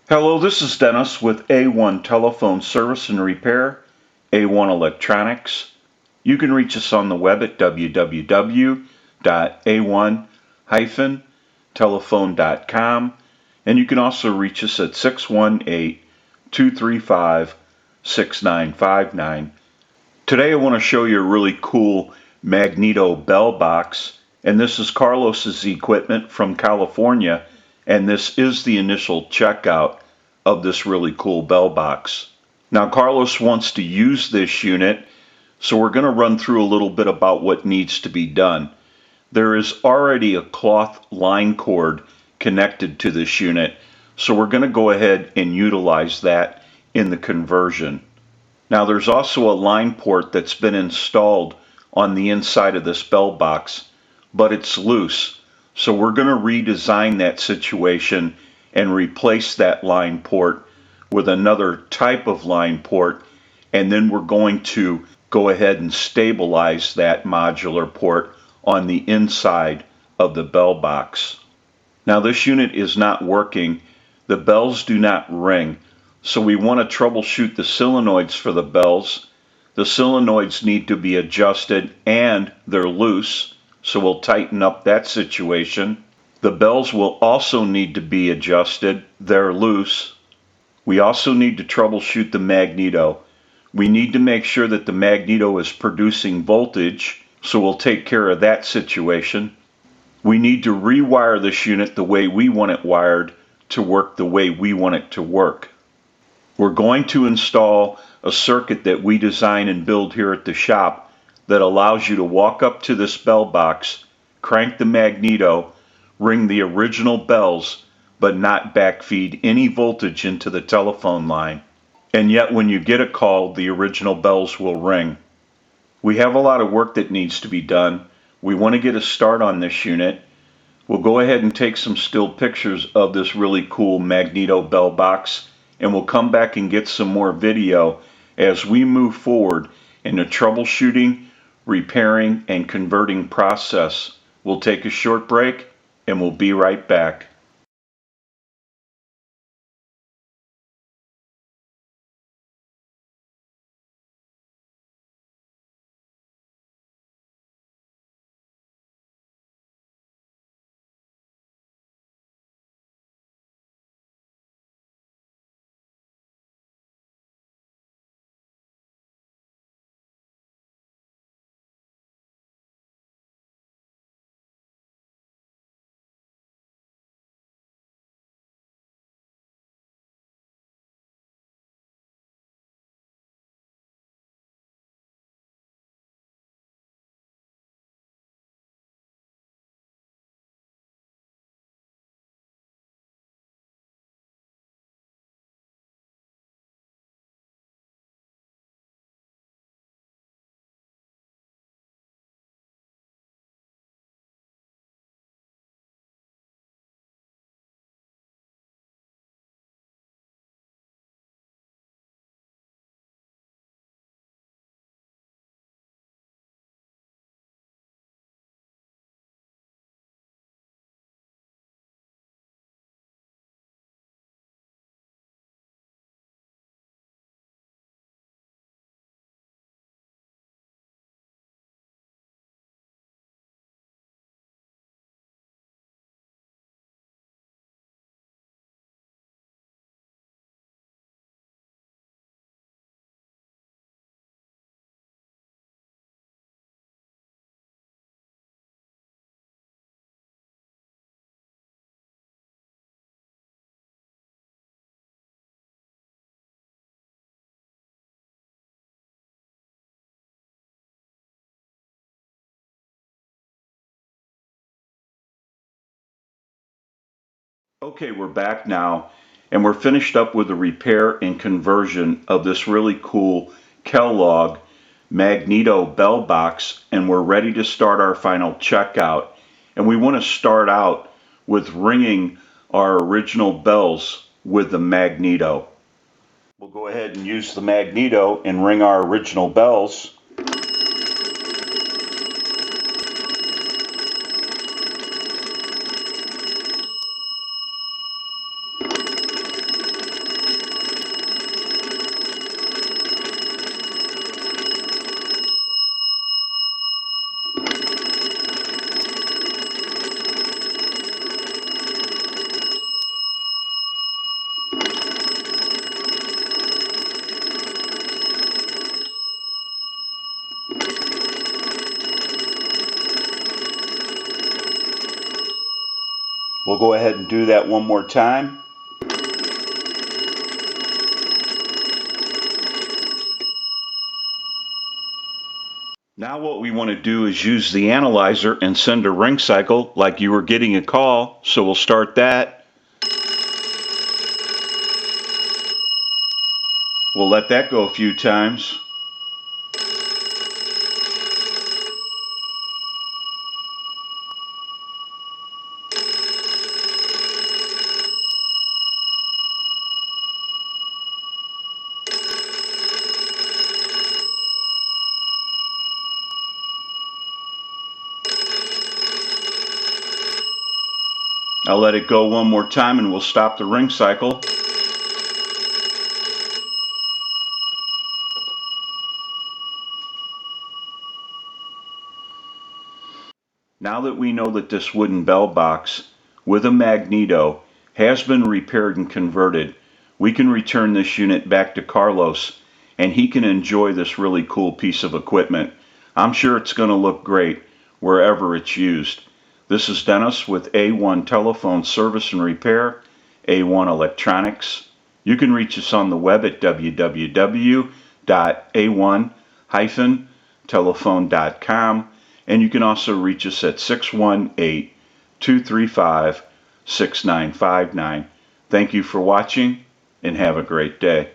Hello, this is Dennis with A1 Telephone Service and Repair, A1 Electronics. You can reach us on the web at www.a1-telephone.com, and you can also reach us at 618-235-6959. Today I want to show you a really cool Magneto bell box, and this is Carlos's equipment from California, and this is the initial checkout of this really cool bell box. Now Carlos wants to use this unit, so we're going to run through a little bit about what needs to be done. There is already a cloth line cord connected to this unit, so we're going to go ahead and utilize that in the conversion. Now there's also a line port that's been installed on the inside of this bell box, but it's loose. So we're going to redesign that situation and replace that line port with another type of line port, and then we're going to go ahead and stabilize that modular port on the inside of the bell box. Now this unit is not working. The bells do not ring. So we want to troubleshoot the solenoids for the bells. The solenoids need to be adjusted and they're loose, so we'll tighten up that situation. The bells will also need to be adjusted. They're loose. We also need to troubleshoot the magneto. We need to make sure that the magneto is producing voltage, so we'll take care of that situation. We need to rewire this unit the way we want it wired to work the way we want it to work. We're going to install a circuit that we design and build here at the shop that allows you to walk up to this bell box, crank the magneto, ring the original bells, but not backfeed any voltage into the telephone line. And yet when you get a call, the original bells will ring. We have a lot of work that needs to be done. We want to get a start on this unit. We'll go ahead and take some still pictures of this really cool magneto bell box, and we'll come back and get some more video as we move forward in the troubleshooting, repairing, and converting process. We'll take a short break and we'll be right back. Okay, we're back now, and we're finished up with the repair and conversion of this really cool Kellogg Magneto bell box, and we're ready to start our final checkout. And we want to start out with ringing our original bells with the magneto. We'll go ahead and use the magneto and ring our original bells. We'll go ahead and do that one more time. Now what we want to do is use the analyzer and send a ring cycle like you were getting a call. So we'll start that. We'll let that go a few times. I'll let it go one more time and we'll stop the ring cycle. Now that we know that this wooden bell box with a magneto has been repaired and converted, we can return this unit back to Carlos and he can enjoy this really cool piece of equipment. I'm sure it's going to look great wherever it's used. This is Dennis with A1 Telephone Service and Repair, A1 Electronics. You can reach us on the web at www.a1-telephone.com, and you can also reach us at 618-235-6959. Thank you for watching and have a great day.